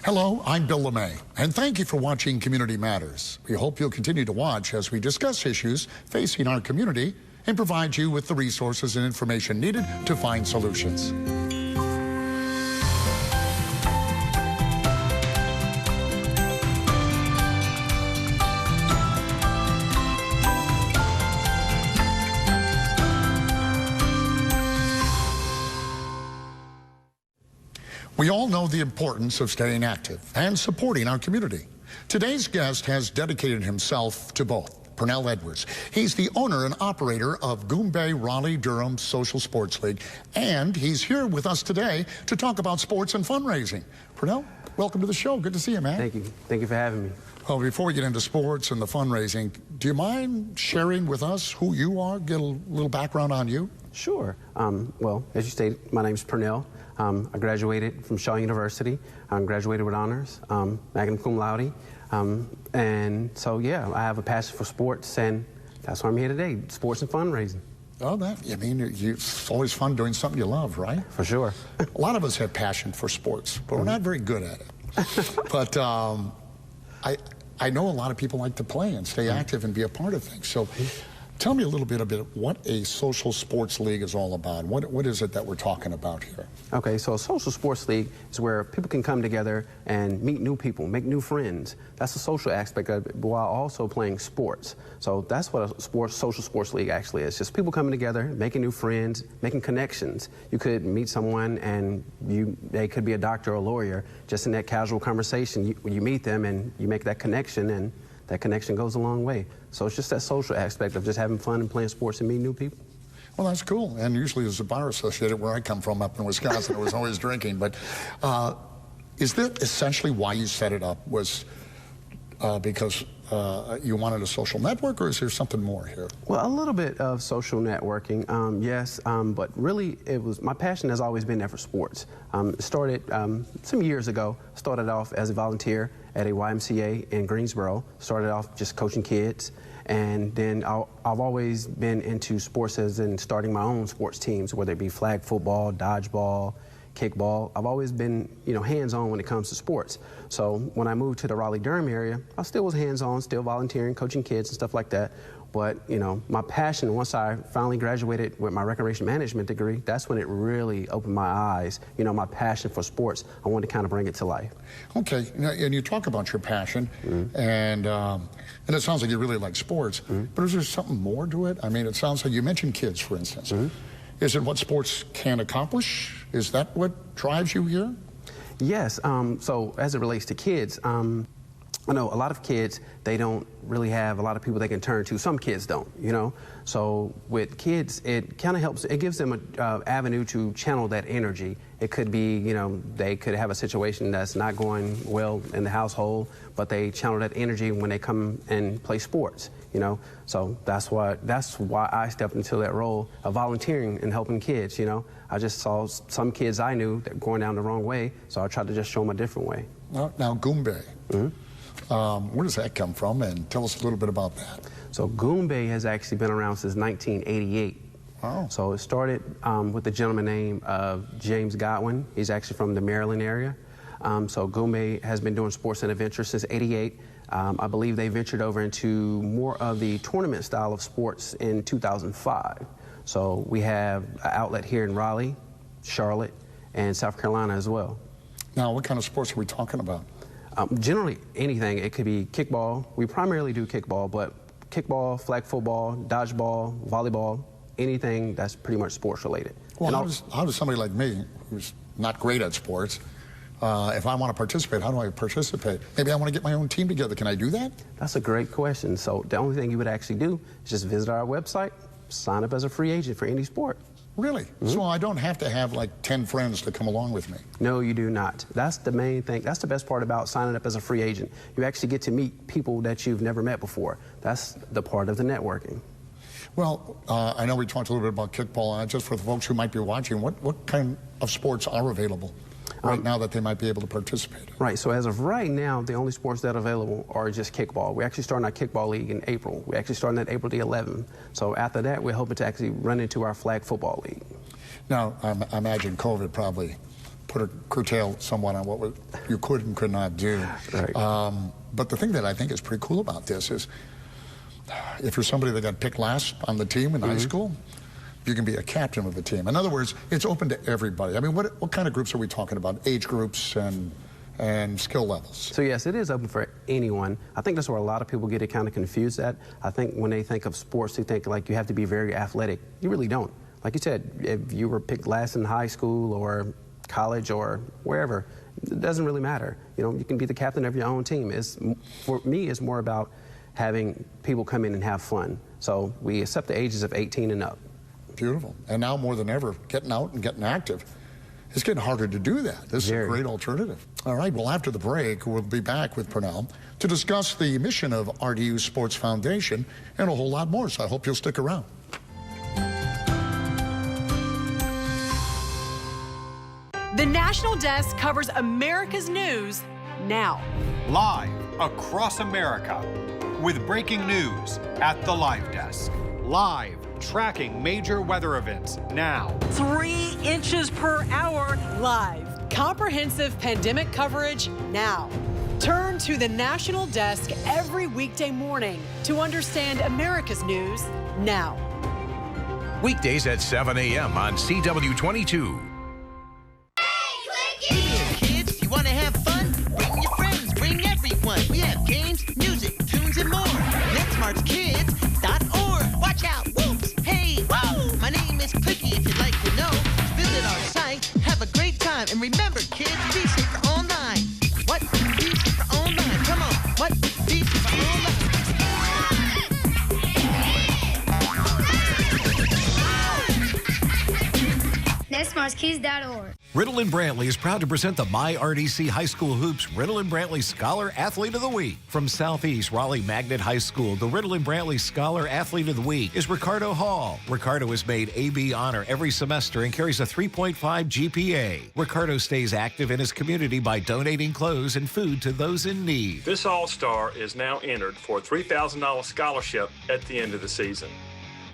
Hello, I'm Bill LuMaye, and thank you for watching Community Matters. We hope you'll continue to watch as we discuss issues facing our community and provide you with the resources and information needed to find solutions. We all know the importance of staying active and supporting our community. Today's guest has dedicated himself to both. Pernell Edwards. He's the owner and operator of Goombay Raleigh-Durham Social Sports League, and he's here with us today to talk about sports and fundraising. Pernell, welcome to the show. Good to see you, man. Thank you. Thank you for having me. Well, before we get into sports and the fundraising, do you mind sharing with us who you are, get a little background on you? Sure. Well, as you stated, my name's Pernell. I graduated from Shaw University. I graduated with honors, magna cum laude. And so, yeah, I have a passion for sports, and that's why I'm here today, sports and fundraising. Oh, I mean, it's always fun doing something you love, right? For sure. A lot of us have passion for sports, but we're not very good at it. But I know a lot of people like to play and stay active and be a part of things. So tell me a little bit about what a social sports league is all about. What is it that we're talking about here? Okay, so a social sports league is where people can come together and meet new people, make new friends. That's the social aspect of it, while also playing sports. So that's what a social sports league actually is. Just people coming together, making new friends, making connections. You could meet someone and they could be a doctor or a lawyer. Just in that casual conversation, you meet them and you make that connection, and that connection goes a long way. So it's just that social aspect of just having fun and playing sports and meeting new people. Well, that's cool. And usually there's a bar associated where I come from up in Wisconsin. It was always drinking. But is that essentially why you set it up? Was because you wanted a social network, or is there something more here? Well, a little bit of social networking, yes, but really my passion has always been there for sports. It started some years ago. Started off as a volunteer at a YMCA in Greensboro. Started off just coaching kids, and then I've always been into sports, as in starting my own sports teams, whether it be flag football, dodgeball, kickball. I've always been, hands-on when it comes to sports. So when I moved to the Raleigh-Durham area, I still was hands-on, still volunteering, coaching kids and stuff like that. But, my passion, once I finally graduated with my recreation management degree, that's when it really opened my eyes. My passion for sports, I wanted to kind of bring it to life. Okay, and you talk about your passion, and it sounds like you really like sports, but is there something more to it? I mean, it sounds like you mentioned kids, for instance. Is it what sports can accomplish? Is that what drives you here? Yes, so as it relates to kids, I know a lot of kids, they don't really have a lot of people they can turn to. Some kids don't, So with kids, it kind of helps, it gives them an avenue to channel that energy. It could be, they could have a situation that's not going well in the household, but they channel that energy when they come and play sports, So that's why I stepped into that role of volunteering and helping kids, I just saw some kids I knew that were going down the wrong way, so I tried to just show them a different way. Now Goombay. Where does that come from, and tell us a little bit about that. So Goombay has actually been around since 1988. Wow. So it started with a gentleman named James Godwin. He's actually from the Maryland area. So Goombay has been doing sports and adventure since '88. I believe they ventured over into more of the tournament style of sports in 2005. So we have an outlet here in Raleigh, Charlotte, and South Carolina as well. Now, what kind of sports are we talking about? Generally, anything. It could be kickball. We primarily do kickball, but kickball, flag football, dodgeball, volleyball, anything that's pretty much sports related. Well, how does somebody like me, who's not great at sports, if I want to participate, how do I participate? Maybe I want to get my own team together. Can I do that? That's a great question. So the only thing you would actually do is just visit our website, sign up as a free agent for any sport. Really? So I don't have to have like 10 friends to come along with me? No, you do not. That's the main thing. That's the best part about signing up as a free agent. You actually get to meet people that you've never met before. That's the part of the networking. Well, I know we talked a little bit about kickball. Just for the folks who might be watching, what kind of sports are available right now that they might be able to participate in? Right, so as of right now, the only sports that are available are just kickball. We're actually starting our kickball league in April. We're actually starting that April the 11th. So after that, we're hoping to actually run into our flag football league. Now, I imagine COVID probably curtail someone on what you could and could not do. Right. But the thing that I think is pretty cool about this is, if you're somebody that got picked last on the team in high school, you can be a captain of the team. In other words, it's open to everybody. I mean, what kind of groups are we talking about? Age groups and skill levels? So yes, it is open for anyone. I think that's where a lot of people get it kind of confused at. I think when they think of sports, they think like you have to be very athletic. You really don't. Like you said, if you were picked last in high school or college or wherever, it doesn't really matter. You know, you can be the captain of your own team. For me, it's more about having people come in and have fun. So we accept the ages of 18 and up. Beautiful. And now more than ever, getting out and getting active. It's getting harder to do that. This is a great alternative. All right, well, after the break, we'll be back with Pernell to discuss the mission of RDU Sports Foundation and a whole lot more, so I hope you'll stick around. The National Desk covers America's news now. Live across America with breaking news at the Live Desk. Live tracking major weather events now. 3 inches per hour live. Comprehensive pandemic coverage now. Turn to the National Desk every weekday morning to understand America's news now. Weekdays at 7 a.m. on CW22. Kids, you want to have fun? Bring your friends, bring everyone. We have games, music, tunes, and more. NetSmartsKids.org. Watch out, whoops, hey, whoa. My name is Clicky if you'd like to know. Visit our site, have a great time, and remember, kids, be safer online. What? Be safer online. Come on. What? Be safer online. NetSmartsKids.org. Riddle and Brantley is proud to present the myRDC High School Hoops Riddle and Brantley Scholar Athlete of the Week. From Southeast Raleigh Magnet High School, the Riddle and Brantley Scholar Athlete of the Week is Ricardo Hall. Ricardo has made AB honor every semester and carries a 3.5 GPA. Ricardo stays active in his community by donating clothes and food to those in need. This All-Star is now entered for a $3,000 scholarship at the end of the season.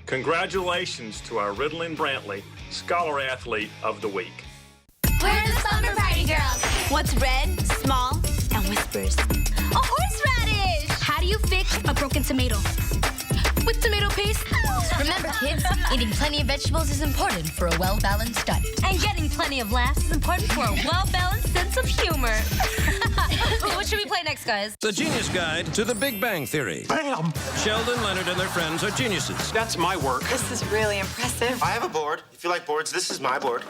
Congratulations to our Riddle and Brantley Scholar Athlete of the Week. We're the Slumber Party Girls. What's red, small, and whispers? A horseradish! How do you fix a broken tomato? With tomato paste. Remember, kids, eating plenty of vegetables is important for a well-balanced diet. And getting plenty of laughs is important for a well-balanced sense of humor. What should we play next, guys? The Genius Guide to the Big Bang Theory. Bam! Sheldon, Leonard, and their friends are geniuses. That's my work. This is really impressive. I have a board. If you like boards, this is my board.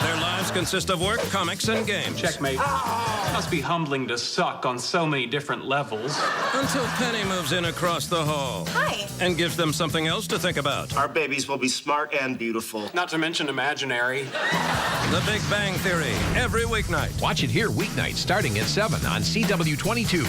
Their lives consist of work, comics, and games. Checkmate. It must be humbling to suck on so many different levels. Until Penny moves in across the hall. Hi. And gives them something else to think about. Our babies will be smart and beautiful. Not to mention imaginary. The Big Bang Theory, every weeknight. Watch it here weeknights starting at 7 on CW22.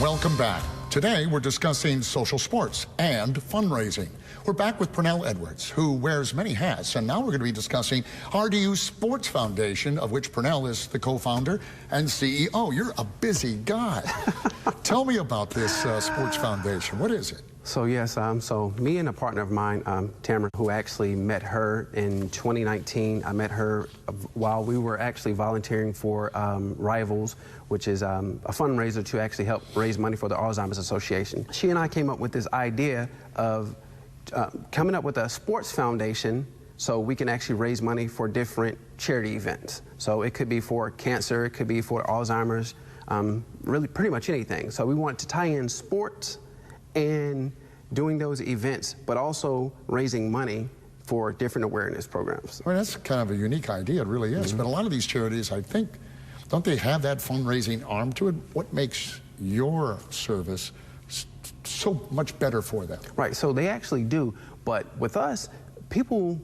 Welcome back. Today, we're discussing social sports and fundraising. We're back with Pernell Edwards, who wears many hats, and now we're going to be discussing RDU Sports Foundation, of which Pernell is the co-founder and CEO. You're a busy guy. Tell me about this sports foundation. What is it? So yes, so me and a partner of mine, Tamara, who actually met her in 2019. I met her while we were actually volunteering for Rivals, which is a fundraiser to actually help raise money for the Alzheimer's Association. She and I came up with this idea of coming up with a sports foundation so we can actually raise money for different charity events. So it could be for cancer, it could be for Alzheimer's, really pretty much anything. So we want to tie in sports and doing those events, but also raising money for different awareness programs. Well, that's kind of a unique idea, it really is. But a lot of these charities, I think, don't they have that fundraising arm to it? What makes your service so much better for them? Right, so they actually do, but with us, people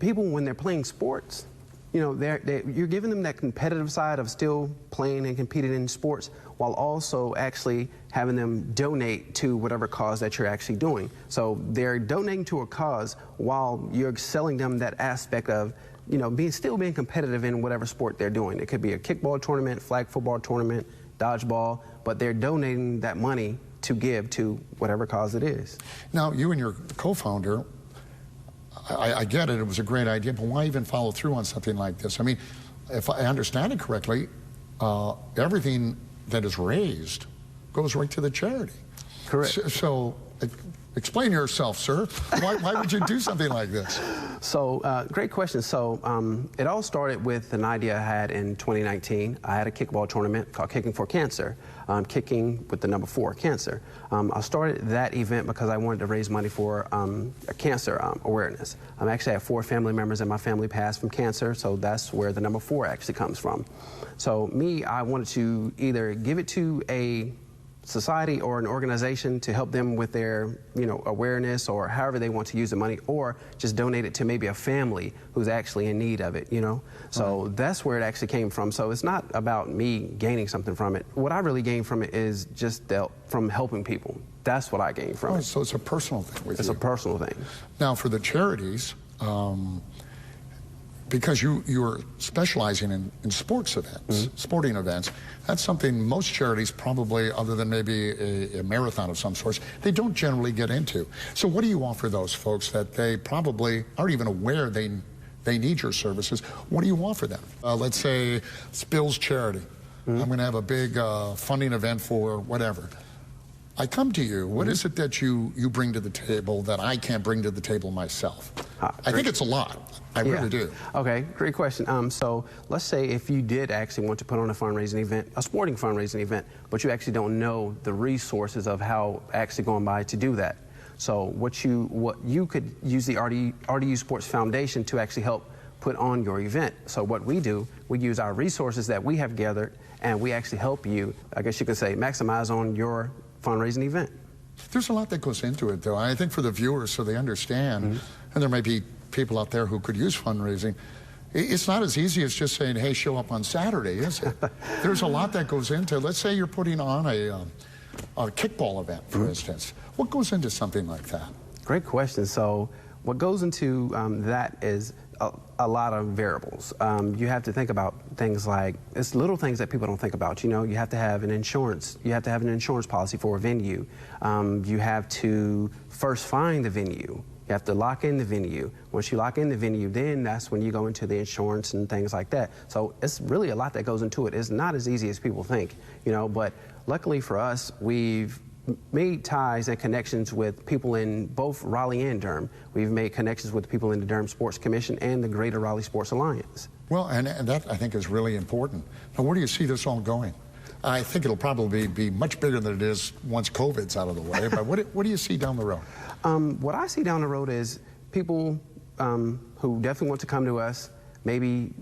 when they're playing sports, you know, you're giving them that competitive side of still playing and competing in sports while also actually having them donate to whatever cause that you're actually doing. So they're donating to a cause while you're selling them that aspect of, you know, still being competitive in whatever sport they're doing. It could be a kickball tournament, flag football tournament, dodgeball, but they're donating that money to give to whatever cause it is. Now, you and your co-founder, I get it, it was a great idea, but why even follow through on something like this? I mean, if I understand it correctly, everything that is raised goes right to the charity. Correct. So explain yourself, sir. Why would you do something like this? So, great question. So, it all started with an idea I had in 2019. I had a kickball tournament called Kicking for Cancer, kicking with the number 4, cancer. I started that event because I wanted to raise money for cancer awareness. I actually have 4 family members in my family passed from cancer, so that's where the number 4 actually comes from. So, I wanted to either give it to a society or an organization to help them with their, awareness or however they want to use the money, or just donate it to maybe a family who's actually in need of it, So that's where it actually came from. So it's not about me gaining something from it. What I really gain from it is just from helping people. That's what I gain from it. So it's a personal thing with you. It's a personal thing. Now, for the charities, because you're specializing in sports events, sporting events, that's something most charities probably, other than maybe a marathon of some sorts, they don't generally get into. So what do you offer those folks that they probably aren't even aware they need your services? What do you offer them? Let's say it's Bill's charity. I'm going to have a big funding event for whatever. I come to you. What is it that you bring to the table that I can't bring to the table myself? I think it's a lot. I really do. Okay, great question. So let's say if you did actually want to put on a fundraising event, a sporting fundraising event, but you actually don't know the resources of how actually going by to do that. So what you could use the RDU Sports Foundation to actually help put on your event. So what we do, we use our resources that we have gathered, and we actually help you, I guess you could say, maximize on your fundraising event. There's a lot that goes into it, though. I think for the viewers, so they understand, and there might be people out there who could use fundraising, it's not as easy as just saying, hey, show up on Saturday, is it? There's a lot that goes into it. Let's say you're putting on a kickball event, for instance. What goes into something like that? Great question. So what goes into that is a lot of variables. You have to think about things like, it's little things that people don't think about. You have to have an insurance. You have to have an insurance policy for a venue. You have to first find the venue. You have to lock in the venue. Once you lock in the venue, then that's when you go into the insurance and things like that. So it's really a lot that goes into it. It's not as easy as people think, but luckily for us, we've made ties and connections with people in both Raleigh and Durham. We've made connections with people in the Durham Sports Commission and the Greater Raleigh Sports Alliance. Well, and that I think is really important. Now, where do you see this all going? I think it'll probably be much bigger than it is once COVID's out of the way, but what do you see down the road? What I see down the road is people who definitely want to come to us. Maybe,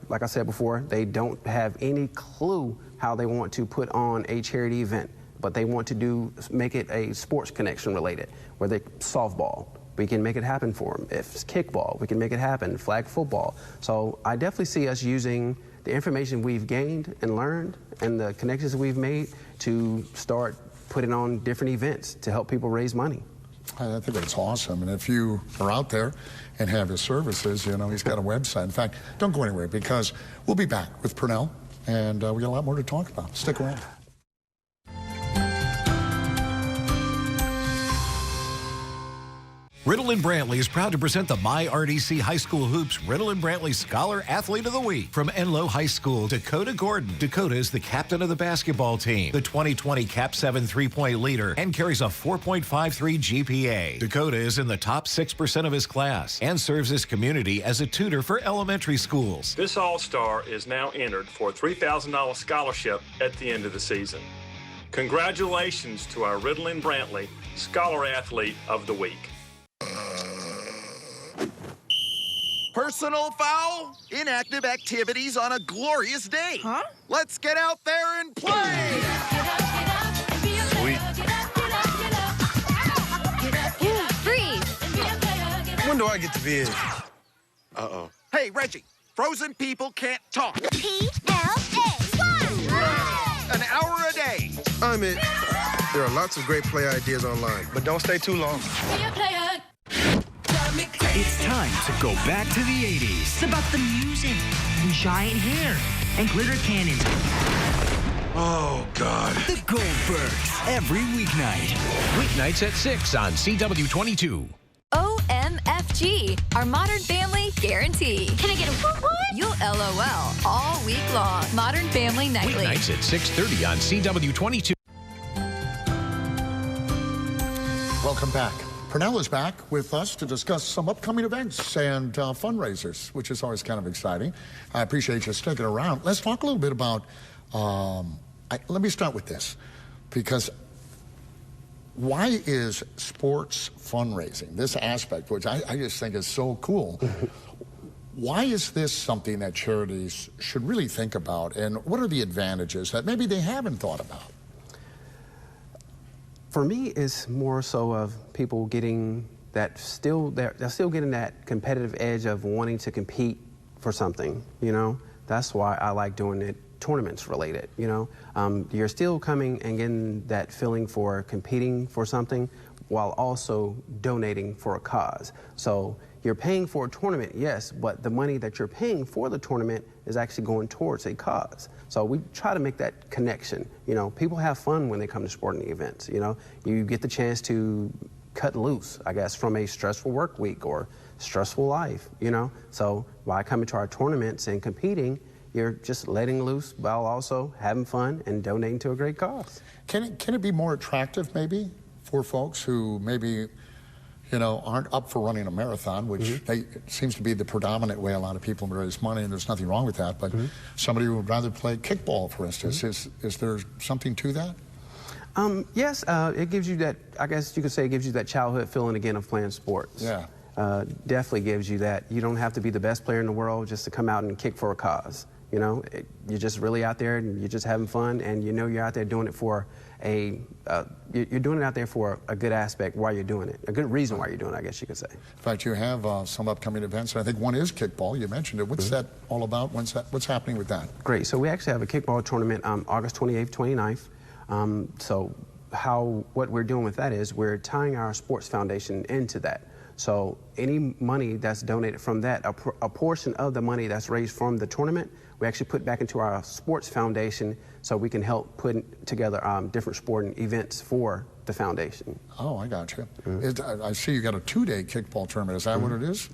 like I said before, they don't have any clue how they want to put on a charity event, but they want to make it a sports connection related, whether it's softball, we can make it happen for them. If it's kickball, we can make it happen, flag football. So I definitely see us using the information we've gained and learned and the connections we've made to start putting on different events to help people raise money. I think that's awesome. And if you are out there and have his services, he's got a website. In fact, don't go anywhere, because we'll be back with Pernell, and we got a lot more to talk about. Stick around. Riddle and Brantley is proud to present the myRDC High School Hoops Riddle and Brantley Scholar Athlete of the Week. From Enloe High School, Dakota Gordon. Dakota is the captain of the basketball team, the 2020 Cap 7 3-point leader, and carries a 4.53 GPA. Dakota is in the top 6% of his class and serves his community as a tutor for elementary schools. This All-Star is now entered for a $3,000 scholarship at the end of the season. Congratulations to our Riddle and Brantley Scholar Athlete of the Week. Personal foul? Inactive activities on a glorious day. Huh? Let's get out there and play! Sweet. Freeze! When do I get to be in? Uh-oh. Hey, Reggie, frozen people can't talk. PLA! An hour a day. I'm in. There are lots of great play ideas online, but don't stay too long. It's time to go back to the 80s. It's about the music and giant hair and glitter cannons. Oh, God. The Goldbergs, every weeknight. Weeknights at 6 on CW22. OMFG, our Modern Family guarantee. Can I get a what? You'll LOL all week long. Modern Family Nightly. Weeknights at 6:30 on CW22. Welcome back. Pernell is back with us to discuss some upcoming events and fundraisers, which is always kind of exciting. I appreciate you sticking around. Let's talk a little bit about, let me start with this, because why is sports fundraising, this aspect, which I just think is so cool, why is this something that charities should really think about, and what are the advantages that maybe they haven't thought about? For me, it's more so of people getting that they're still getting that competitive edge of wanting to compete for something, you know? That's why I like doing it tournaments related, you know? You're still coming and getting that feeling for competing for something while also donating for a cause. So you're paying for a tournament, yes, but the money that you're paying for the tournament is actually going towards a cause. So we try to make that connection. You know, people have fun when they come to sporting events, you know? You get the chance to cut loose, I guess, from a stressful work week or stressful life, you know? So by coming to our tournaments and competing, you're just letting loose while also having fun and donating to a great cause. Can it be more attractive, maybe, for folks who maybe, you know, aren't up for running a marathon, which it seems to be the predominant way a lot of people raise money, and there's nothing wrong with that, but somebody who would rather play kickball, for instance, is there something to that? Yes, it gives you that, I guess you could say it gives you that childhood feeling again of playing sports. Yeah. Definitely gives you that. You don't have to be the best player in the world just to come out and kick for a cause. You know, you're just really out there and you're just having fun, and you know you're out there doing it for you're doing it out there for a good aspect while you're doing it, a good reason why you're doing it, I guess you could say. In fact, you have some upcoming events, and I think one is kickball. You mentioned it. What's that all about? What's happening with that? Great. So we actually have a kickball tournament August 28th, 29th. So what we're doing with that is we're tying our sports foundation into that. So any money that's donated from that, a portion of the money that's raised from the tournament, we actually put back into our sports foundation so we can help put together different sporting events for the foundation. Oh, I got you. I see you got a two-day kickball tournament. Is that what it is?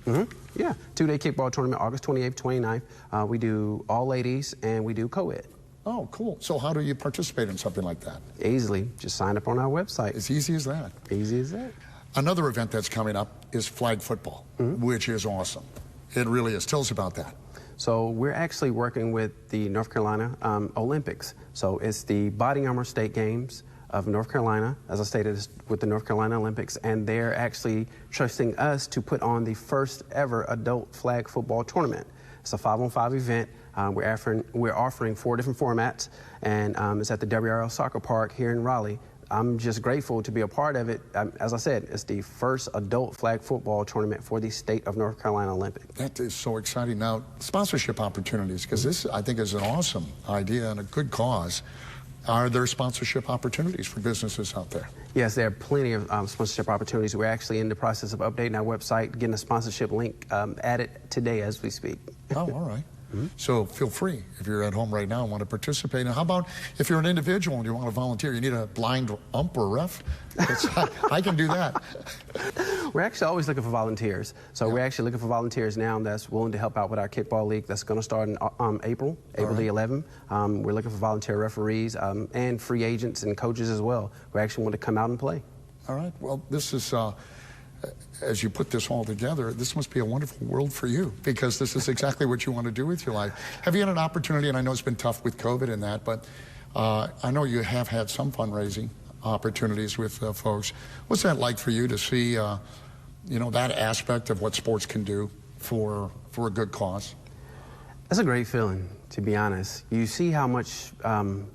Yeah, two-day kickball tournament, August 28th, 29th. We do all ladies and we do co-ed. Oh, cool. So how do you participate in something like that? Easily. Just sign up on our website. As easy as that? Easy as that. Another event that's coming up is flag football, which is awesome. It really is. Tell us about that. So we're actually working with the North Carolina Olympics. So it's the Body Armor State Games of North Carolina, as I stated, with the North Carolina Olympics, and they're actually trusting us to put on the first ever adult flag football tournament. It's a 5-on-5 event. We're offering 4 different formats, and it's at the WRL Soccer Park here in Raleigh. I'm just grateful to be a part of it. As I said, it's the first adult flag football tournament for the state of North Carolina Olympic. That is so exciting. Now, sponsorship opportunities, because this, I think, is an awesome idea and a good cause. Are there sponsorship opportunities for businesses out there? Yes, there are plenty of sponsorship opportunities. We're actually in the process of updating our website, getting a sponsorship link added today as we speak. Oh, all right. So feel free if you're at home right now and want to participate. And how about if you're an individual and you want to volunteer, you need a blind ump or ref? I can do that. We're actually always looking for volunteers. So we're actually looking for volunteers now that's willing to help out with our kickball league that's going to start in April the 11th. We're looking for volunteer referees and free agents and coaches as well who actually want to come out and play. All right. Well, this is... as you put this all together, this must be a wonderful world for you, because this is exactly what you want to do with your life. Have you had an opportunity, and I know it's been tough with COVID and that, but I know you have had some fundraising opportunities with folks. What's that like for you to see, you know, that aspect of what sports can do for a good cause? That's a great feeling, to be honest. You see how much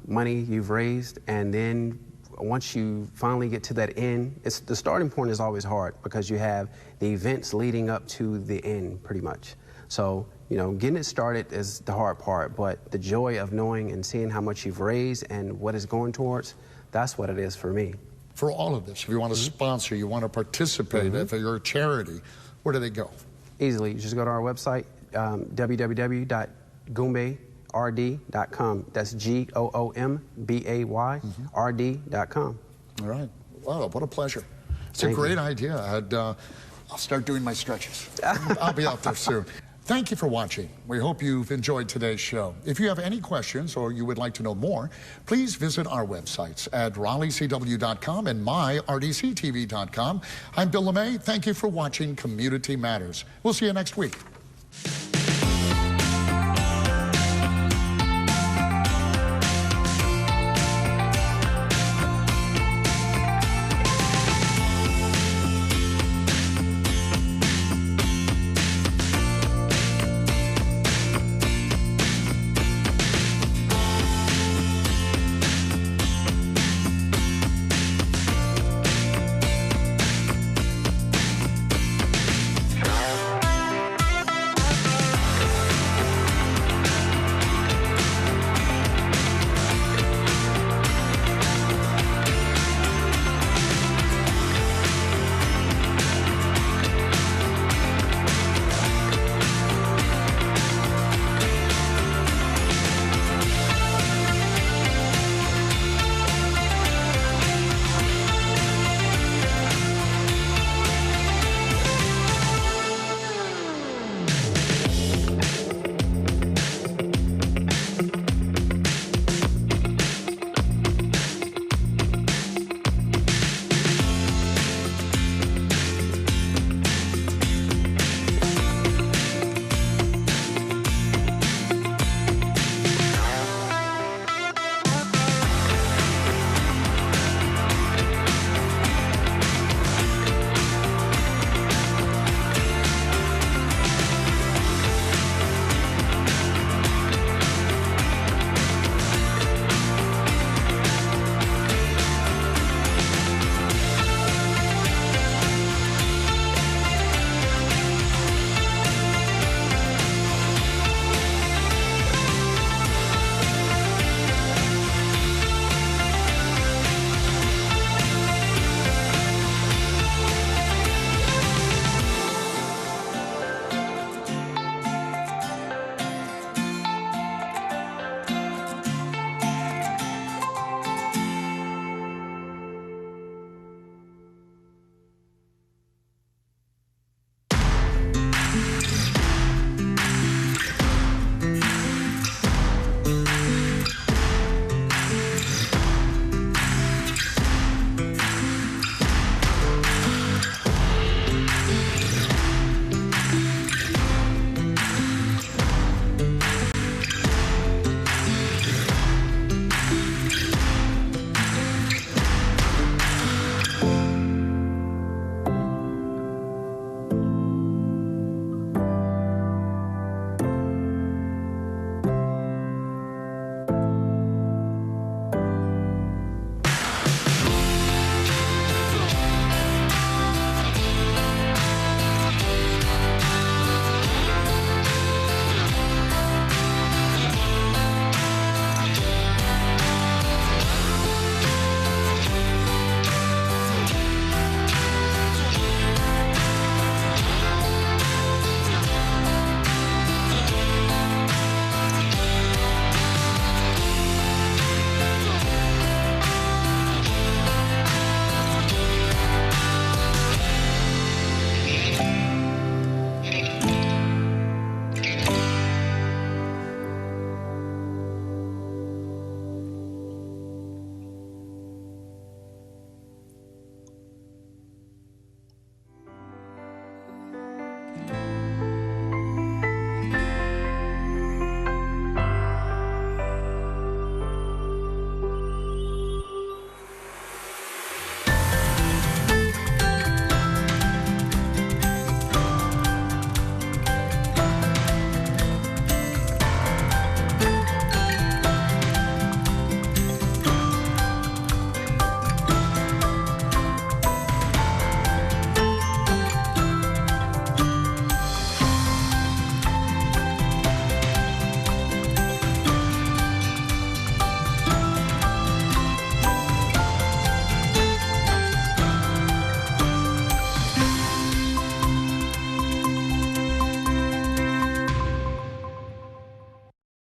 money you've raised, and then once you finally get to that end, the starting point is always hard because you have the events leading up to the end, pretty much. So, you know, getting it started is the hard part, but the joy of knowing and seeing how much you've raised and what it's going towards, that's what it is for me. For all of this, if you want to sponsor, you want to participate, if you're a charity, where do they go? Easily. You just go to our website, www.goombayrd.com. GOOMBAY.RD.com. That's GOOMBAY, RD.com. All right. Wow, what a pleasure. It's a great idea. I'll start doing my stretches. I'll be out there soon. Thank you for watching. We hope you've enjoyed today's show. If you have any questions or you would like to know more, please visit our websites at RaleighCW.com and myRDC-TV.com. I'm Bill LuMaye. Thank you for watching Community Matters. We'll see you next week.